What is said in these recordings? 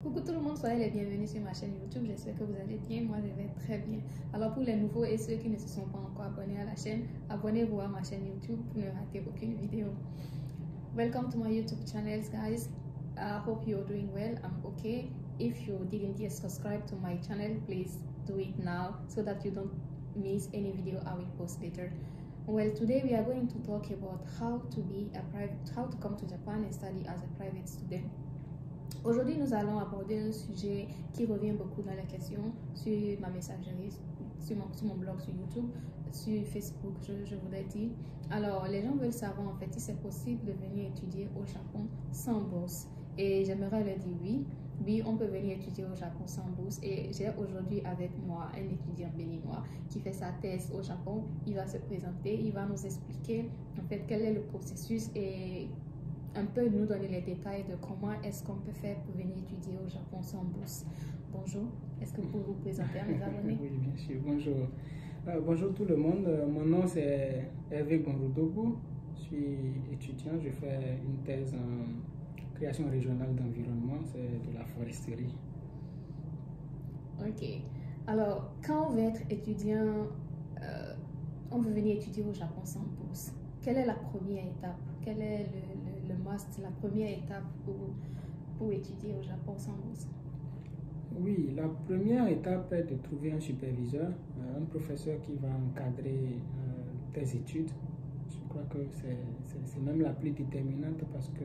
Coucou tout le monde, soyez les bienvenus sur ma chaîne YouTube. J'espère que vous allez bien. Moi, je vais très bien. Alors, pour les nouveaux et ceux qui ne se sont pas encore abonnés à la chaîne, abonnez-vous à ma chaîne YouTube pour ne rater aucune vidéo. Welcome to my YouTube channel, guys. I hope you're doing well. I'm okay. If you didn't yet subscribe to my channel, please do it now so that you don't miss any video I will post later. Well, today we are going to talk about how to come to Japan and study as a private student. Aujourd'hui, nous allons aborder un sujet qui revient beaucoup dans les questions sur ma messagerie, sur mon blog, sur YouTube, sur Facebook, je voudrais dire. Alors, les gens veulent savoir en fait si c'est possible de venir étudier au Japon sans bourse. Et j'aimerais leur dire oui. Oui, on peut venir étudier au Japon sans bourse. Et j'ai aujourd'hui avec moi un étudiant béninois qui fait sa thèse au Japon. Il va se présenter, il va nous expliquer en fait quel est le processus et un peu nous donner les détails de comment est-ce qu'on peut faire pour venir étudier au Japon sans bourse. Bonjour, est-ce que vous pouvez vous présenter à mes abonnés? Oui, bien sûr, bonjour. Bonjour tout le monde, mon nom c'est Hervé Gonrudogu, je suis étudiant, je fais une thèse en création régionale d'environnement, c'est de la foresterie. Ok, alors quand on veut être étudiant, on veut venir étudier au Japon sans bourse, quelle est la première étape? Quel est le must, la première étape pour étudier au Japon sans bourse? Oui, la première étape est de trouver un superviseur, un professeur qui va encadrer tes études. Je crois que c'est même la plus déterminante parce que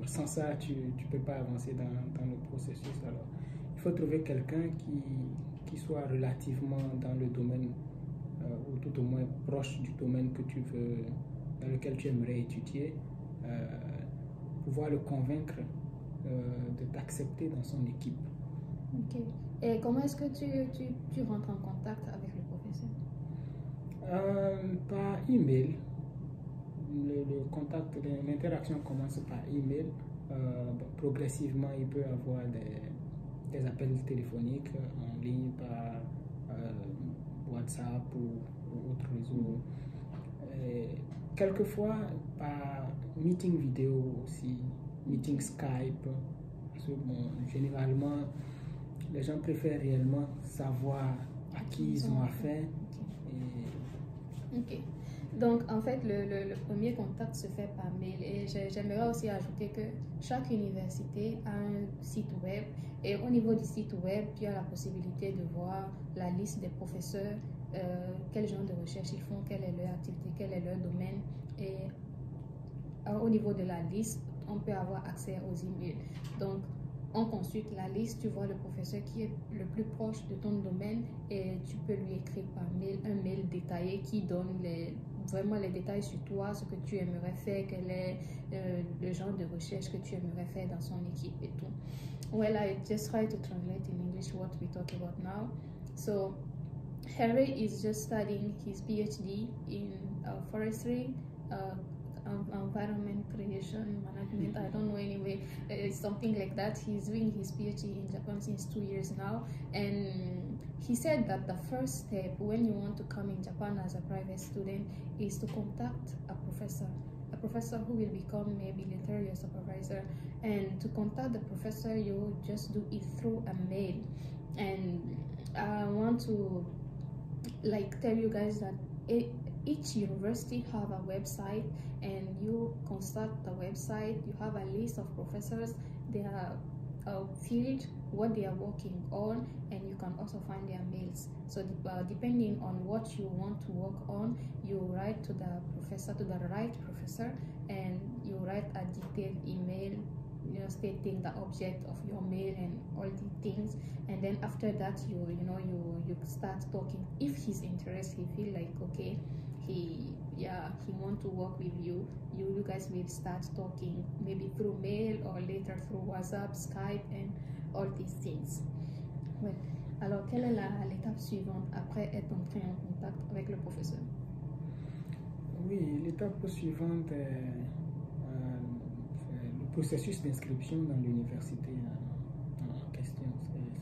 sans ça, tu ne peux pas avancer dans le processus. Alors, il faut trouver quelqu'un qui soit relativement dans le domaine, ou tout au moins proche du domaine que tu veux, dans lequel tu aimerais étudier, pouvoir le convaincre de t'accepter dans son équipe. Ok. Et comment est-ce que tu rentres en contact avec le professeur? Par email. Le contact, l'interaction commence par email. Progressivement, il peut y avoir des appels téléphoniques en ligne par WhatsApp ou autres réseaux. Quelquefois par meeting vidéo aussi, meeting Skype. Parce que, bon, généralement, les gens préfèrent réellement savoir à qui ils ont affaire. Ok. Donc, en fait, le premier contact se fait par mail. Et j'aimerais aussi ajouter que chaque université a un site web. Et au niveau du site web, tu as la possibilité de voir la liste des professeurs, quel genre de recherche ils font, quelle est leur activité, quel est leur domaine. Et au niveau de la liste, on peut avoir accès aux emails. Donc, on consulte la liste, tu vois le professeur qui est le plus proche de ton domaine et tu peux lui écrire par mail un mail détaillé qui donne vraiment les détails sur toi, ce que tu aimerais faire, quel est le genre de recherche que tu aimerais faire dans son équipe et tout. Well, I just try to translate in English what we talk about now. So, Harry is just studying his PhD in forestry, environment creation management, I don't know, anyway, something like that. He's doing his PhD in Japan since 2 years now, and he said that the first step when you want to come in Japan as a private student is to contact a professor who will become maybe later your supervisor. And to contact the professor, you just do it through a mail. And I want to tell you guys that each university have a website, and you consult the website. You have a list of professors, their field, what they are working on, and you can also find their mails. So depending on what you want to work on, you write to the professor, to the right professor, and you write a detailed email, you know, stating the object of your mail and all the things. And then after that, you start talking. If he's interested, he feel like okay, he want to work with you, you guys will start talking maybe through mail or later through WhatsApp, Skype and all these things. Well, alors quelle est l'étape suivante après être entré en contact avec le professeur? Oui, l'étape suivante est le processus d'inscription dans l'université en question.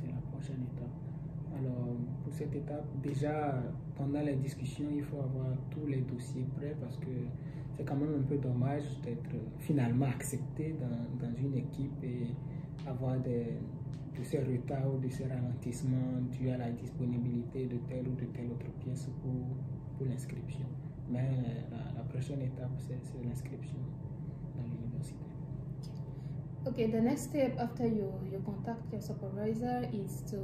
C'est la prochaine étape. Alors, pour cette étape, déjà, pendant les discussions, il faut avoir tous les dossiers prêts parce que c'est quand même un peu dommage d'être finalement accepté dans une équipe et avoir des ces retards ou de ces ralentissements dus à la disponibilité de telle ou de telle autre pièce pour l'inscription. Mais la prochaine étape, c'est l'inscription dans l'université. Okay, the next step after you contact your supervisor is to,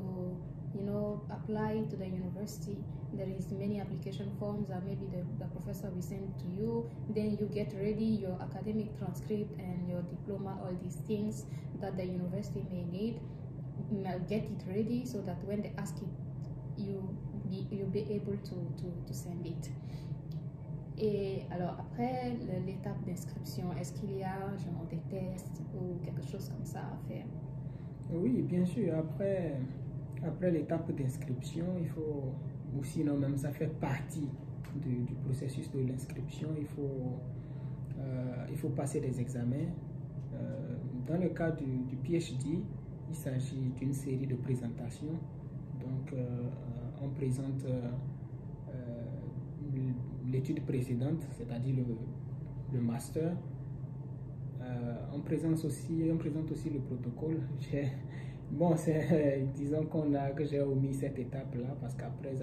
you know, apply to the university. There is many application forms that maybe the professor will send to you. Then you get ready your academic transcript and your diploma, all these things that the university may need. Get it ready so that when they ask it, you'll be able to send it. Et alors après l'étape d'inscription, est-ce qu'il y a genre des tests ou quelque chose comme ça à faire? Oui, bien sûr. Après l'étape d'inscription, il faut, ou sinon même ça fait partie du processus de l'inscription, il faut passer des examens. Dans le cas du PhD, il s'agit d'une série de présentations. Donc, on présente l'étude précédente, c'est-à-dire le master. On présente aussi le protocole. Bon, disons que j'ai omis cette étape-là parce qu'après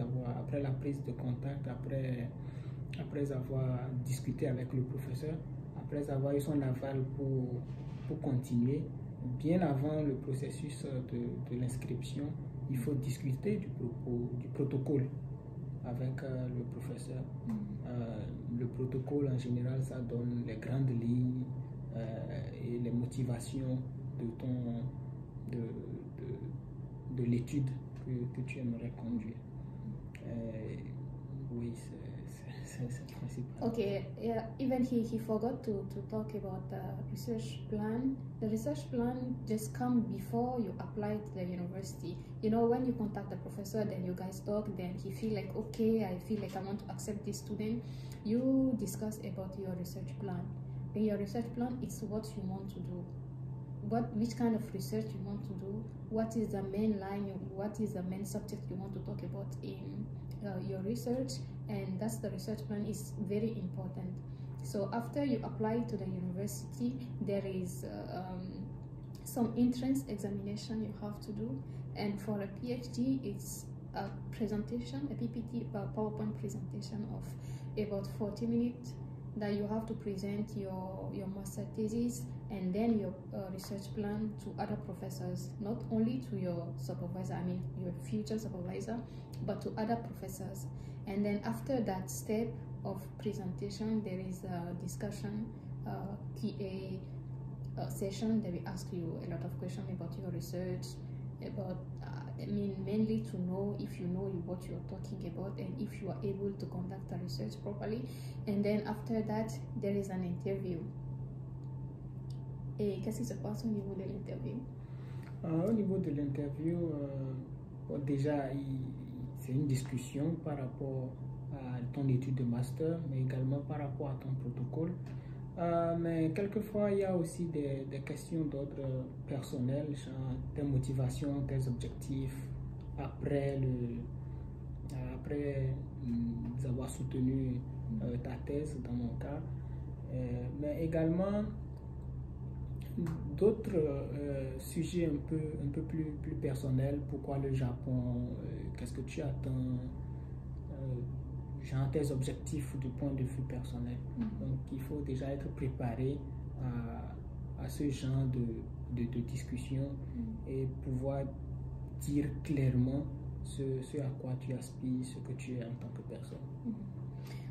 la prise de contact, après avoir discuté avec le professeur, après avoir eu son aval pour continuer, bien avant le processus de l'inscription, il faut discuter du protocole avec le professeur. Le protocole en général, ça donne les grandes lignes et les motivations de l'étude que tu aimerais conduire. Oui, c'est le principal. Okay, yeah, even he forgot to talk about the research plan. The research plan just comes before you apply to the university. You know, when you contact the professor, then you guys talk, then he feel like, okay, I feel like I want to accept this student. You discuss about your research plan. In your research plan, it's what you want to do. Which kind of research you want to do, what is the main line, what is the main subject you want to talk about in your research, and that's the research plan is very important. So after you apply to the university, there is some entrance examination you have to do, and for a PhD it's a presentation, a PPT, a PowerPoint presentation of about 40 minutes that you have to present your master thesis and then your research plan to other professors, not only to your supervisor, I mean your future supervisor, but to other professors. And then after that step of presentation, there is a discussion, TA session. They will ask you a lot of questions about your research, about I mean mainly to know if you know what you're talking about and if you are able to conduct the research properly. And then after that, there is an interview. Et qu'est-ce qui se passe au niveau de l'interview? Au niveau de l'interview, déjà, c'est une discussion par rapport à ton étude de master, mais également par rapport à ton protocole. Mais quelquefois, il y a aussi des questions d'ordre personnel, genre tes motivations, tes objectifs, après avoir soutenu ta thèse, dans mon cas. Mais également, d'autres sujets un peu plus personnels. Pourquoi le Japon? Qu'est-ce que tu attends? Genre tes objectifs du point de vue personnel. Donc il faut déjà être préparé à ce genre de discussion et pouvoir dire clairement ce à quoi tu aspires, ce que tu es en tant que personne.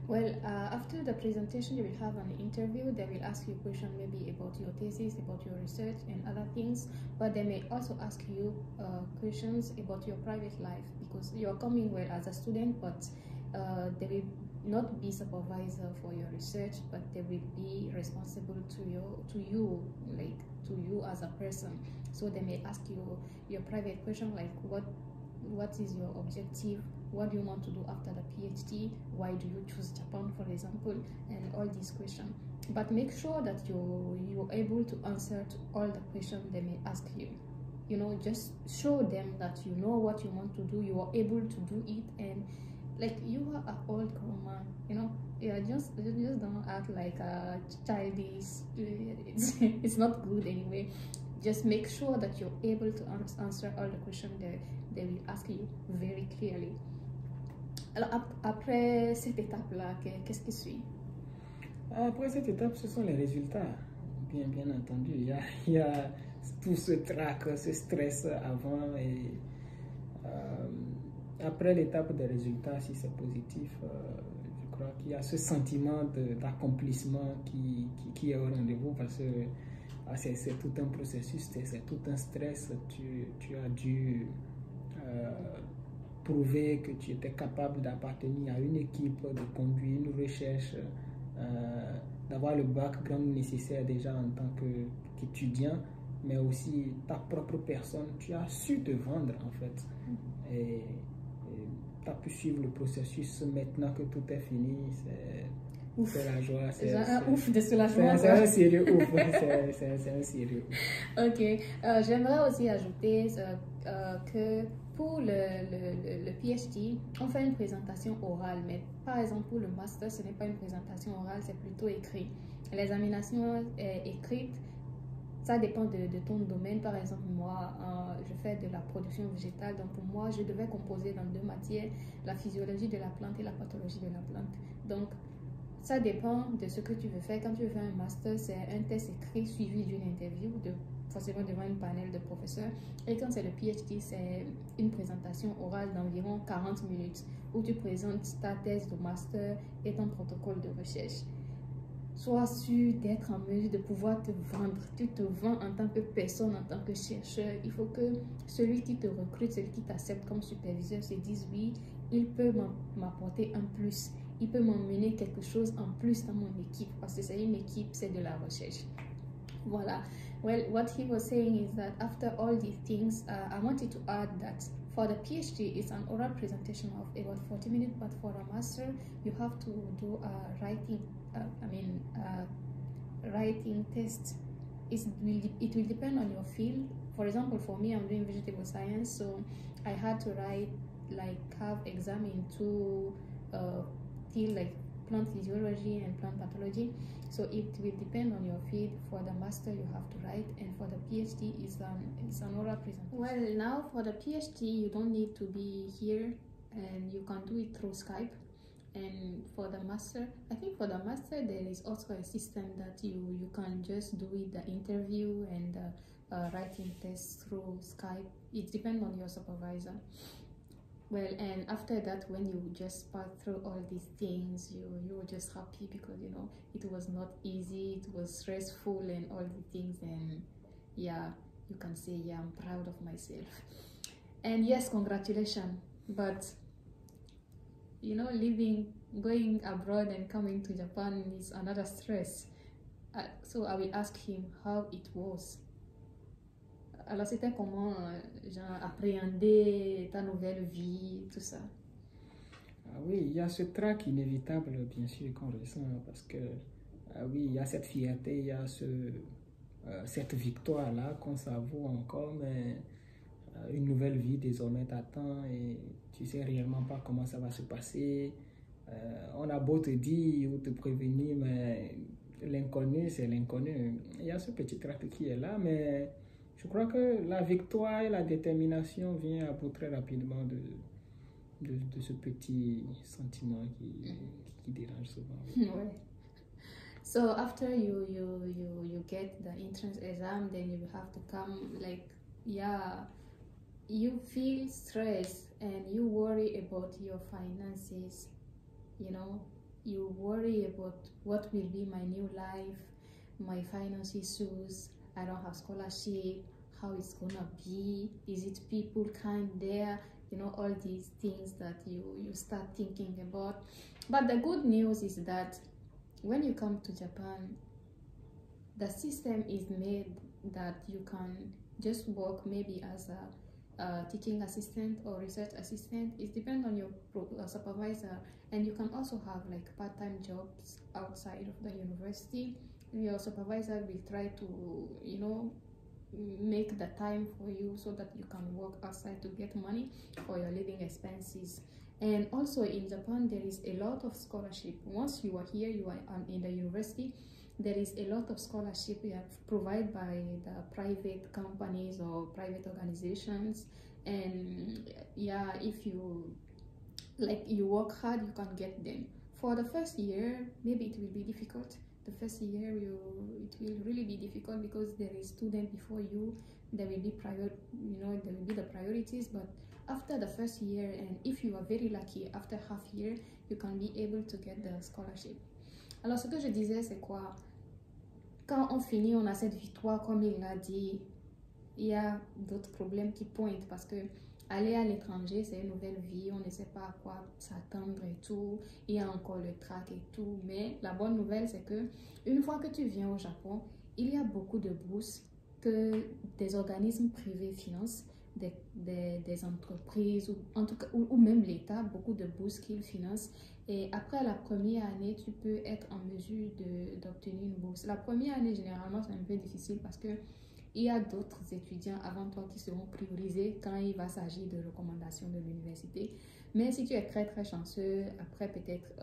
Well, after the presentation, you will have an interview. They will ask you questions maybe about your thesis, about your research and other things. But they may also ask you questions about your private life, because you are coming well as a student, but they will not be supervisor for your research, but they will be responsible to you as a person. So they may ask you your private question, like what is your objective? What do you want to do after the PhD? Why do you choose Japan, for example? And all these questions. But make sure that you're able to answer to all the questions they may ask you. You know, just show them that you know what you want to do, you are able to do it, and like you are an old grown man, you know. Yeah, just don't act like a childish. It's not good anyway. just make sure that you're able to answer all the questions they will ask you very clearly. Alors, après cette étape-là, qu'est-ce qui suit? Après cette étape, ce sont les résultats. Bien entendu, il y a tout ce trac, ce stress avant et après l'étape des résultats, si c'est positif, je crois qu'il y a ce sentiment d'accomplissement qui est au rendez-vous parce que c'est tout un processus, c'est tout un stress. Tu as dû prouver que tu étais capable d'appartenir à une équipe, de conduire une recherche, d'avoir le background nécessaire déjà en tant qu'étudiant, mais aussi ta propre personne. Tu as su te vendre en fait. Et tu as pu suivre le processus. Maintenant que tout est fini, c'est la joie. C'est un ouf de soulagement. C'est un sérieux ouf. C'est un sérieux ouf. Ok. J'aimerais aussi ajouter que pour le PhD, on fait une présentation orale, mais par exemple pour le master, ce n'est pas une présentation orale, c'est plutôt écrit. L'examination écrite, ça dépend de ton domaine. Par exemple, moi, je fais de la production végétale, donc pour moi, je devais composer dans 2 matières, la physiologie de la plante et la pathologie de la plante. Donc, ça dépend de ce que tu veux faire. Quand tu veux faire un master, c'est un test écrit suivi d'une interview, forcément devant une panel de professeurs. Et quand c'est le PhD, c'est une présentation orale d'environ 40 minutes où tu présentes ta thèse de master et ton protocole de recherche. Sois sûr d'être en mesure de pouvoir te vendre. Tu te vends en tant que personne, en tant que chercheur. Il faut que celui qui te recrute, celui qui t'accepte comme superviseur se dise oui, il peut m'apporter un plus. Il peut m'emmener quelque chose en plus dans mon équipe parce que c'est une équipe, c'est de la recherche. Voilà. Well, what he was saying is that after all these things, I wanted to add that for the PhD, it's an oral presentation of about 40 minutes, but for a master, you have to do a writing test. It will depend on your field. For example, for me, I'm doing vegetable science, so I had to write, have exam in 2 field, like plant physiology and plant pathology. So it will depend on your field. For the master, you have to write, and for the PhD, it's an oral presentation. Well, now for the PhD, you don't need to be here, and you can do it through Skype. And for the master, I think for the master, there is also a system that you can just do it, the interview and the writing test through Skype. It depends on your supervisor. Well, and after that, when you just pass through all these things, you were just happy because, you know, it was not easy, it was stressful and all the things. And yeah, you can say, yeah, I'm proud of myself. And yes, congratulations. But, you know, going abroad and coming to Japan is another stress. So I will ask him how it was. Alors, c'était comment, genre, appréhender ta nouvelle vie, tout ça? Oui, il y a ce trac inévitable, bien sûr, qu'on ressent, parce que, oui, il y a cette fierté, il y a cette victoire-là qu'on savoure encore, mais une nouvelle vie désormais t'attend et tu sais réellement pas comment ça va se passer. On a beau te dire ou te prévenir, mais l'inconnu, c'est l'inconnu. Il y a ce petit trac qui est là, mais je crois que la victoire et la détermination viennent à bout très rapidement de ce petit sentiment qui dérange souvent. Ouais. So after you get the entrance exam, then you have to come, like, yeah, you feel stress and you worry about your finances, you know, you worry about what will be my new life, my finance issues. I don't have scholarship, how it's gonna be, is it people kind there, you know, all these things that you start thinking about. But the good news is that when you come to Japan, the system is made that you can just work maybe as a teaching assistant or research assistant. It depends on your supervisor, and you can also have like part-time jobs outside of the university. Your supervisor will try to, you know, make the time for you so that you can work outside to get money for your living expenses. And also in Japan, there is a lot of scholarship. Once you are here, you are in the university, there is a lot of scholarship provided by the private companies or private organizations, and yeah, if you work hard, you can get them. For the first year, maybe it will be difficult. The first year, it will really be difficult because there is student before you. There will be there will be the priorities. But after the first year, and if you are very lucky, after half year, you can be able to get the scholarship. Alors, ce que je disais, c'est quoi? Quand on finit, on a cette victoire, comme il l'a dit. Il y a d'autres problèmes qui pointent parce que aller à l'étranger, c'est une nouvelle vie, on ne sait pas à quoi s'attendre et tout. Il y a encore le trac et tout. Mais la bonne nouvelle, c'est que une fois que tu viens au Japon, il y a beaucoup de bourses que des organismes privés financent, des entreprises, ou, en tout cas, ou même l'État, beaucoup de bourses qu'ils financent. Et après la première année, tu peux être en mesure d'obtenir une bourse. La première année, généralement, c'est un peu difficile parce que il y a d'autres étudiants avant toi qui seront priorisés quand il va s'agir de recommandations de l'université. Mais si tu es très très chanceux, après peut-être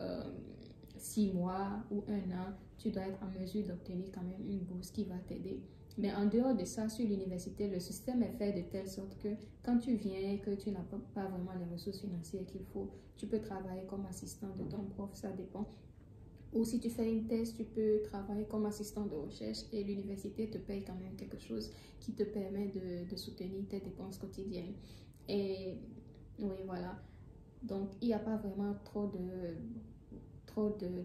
6 mois ou 1 an, tu dois être en mesure d'obtenir quand même une bourse qui va t'aider. Mais en dehors de ça, sur l'université, le système est fait de telle sorte que quand tu viens et que tu n'as pas vraiment les ressources financières qu'il faut, tu peux travailler comme assistant de ton prof, ça dépend. Ou si tu fais une thèse, tu peux travailler comme assistant de recherche et l'université te paye quand même quelque chose qui te permet de soutenir tes dépenses quotidiennes. Et oui, voilà. Donc, il n'y a pas vraiment trop de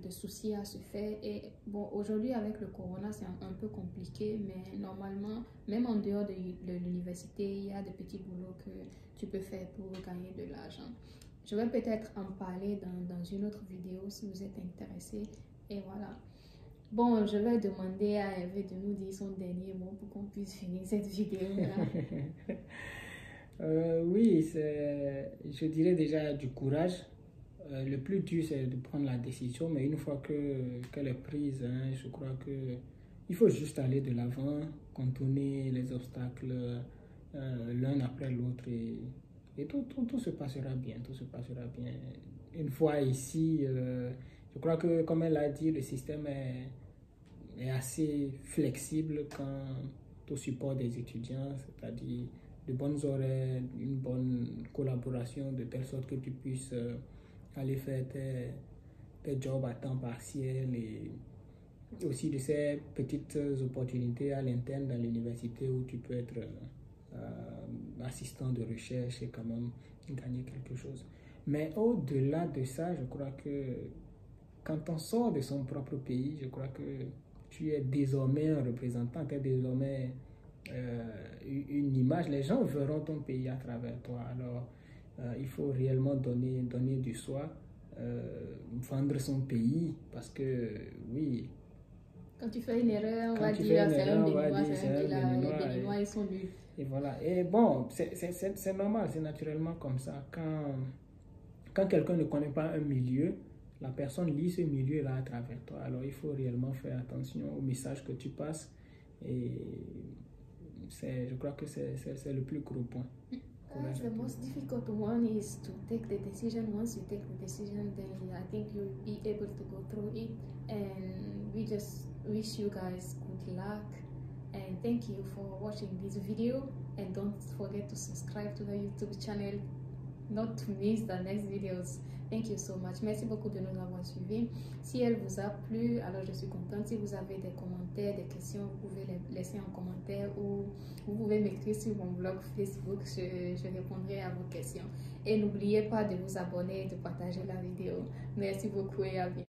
soucis à se faire. Et bon, aujourd'hui, avec le corona, c'est un peu compliqué, mais normalement, même en dehors de l'université, il y a des petits boulots que tu peux faire pour gagner de l'argent. Je vais peut-être en parler dans une autre vidéo si vous êtes intéressé. Et voilà. Bon, je vais demander à Hervé de nous dire son dernier mot pour qu'on puisse finir cette vidéo-là. Oui, je dirais déjà du courage. Le plus dur, c'est de prendre la décision, mais une fois qu'elle est prise, hein, je crois qu'il faut juste aller de l'avant, contourner les obstacles l'un après l'autre et tout se passera bien, tout se passera bien. Une fois ici, je crois que, comme elle l'a dit, le système est assez flexible quant au support des étudiants, c'est-à-dire de bonnes horaires, une bonne collaboration, de telle sorte que tu puisses aller faire tes jobs à temps partiel et aussi de ces petites opportunités à l'interne dans l'université où tu peux être assistant de recherche et quand même gagner quelque chose. Mais au-delà de ça, je crois que quand on sort de son propre pays, je crois que tu es désormais un représentant, tu es désormais une image. Les gens verront ton pays à travers toi. Alors, il faut réellement donner du soi, vendre son pays, parce que, oui... Quand tu fais une erreur, on va dire c'est un Béninois, c'est un Béninois, les Béninois, ils sont nuls. Et voilà. Et bon, c'est normal, c'est naturellement comme ça. Quand quelqu'un ne connaît pas un milieu, la personne lit ce milieu-là à travers toi. Alors, il faut réellement faire attention au message que tu passes. Et je crois que c'est le plus gros point. The most difficult one is to take the decision. Once you take the decision, then I think you'll be able to go through it. And we just wish you guys good luck. And thank you for watching this video. And don't forget to subscribe to the YouTube channel, not to miss the next videos. Thank you so much. Merci beaucoup de nous avoir suivis. Si elle vous a plu, alors je suis contente. Si vous avez des commentaires, des questions, vous pouvez les laisser en commentaire ou vous pouvez m'écrire sur mon blog Facebook. Je répondrai à vos questions. Et n'oubliez pas de vous abonner et de partager la vidéo. Merci beaucoup et à bientôt.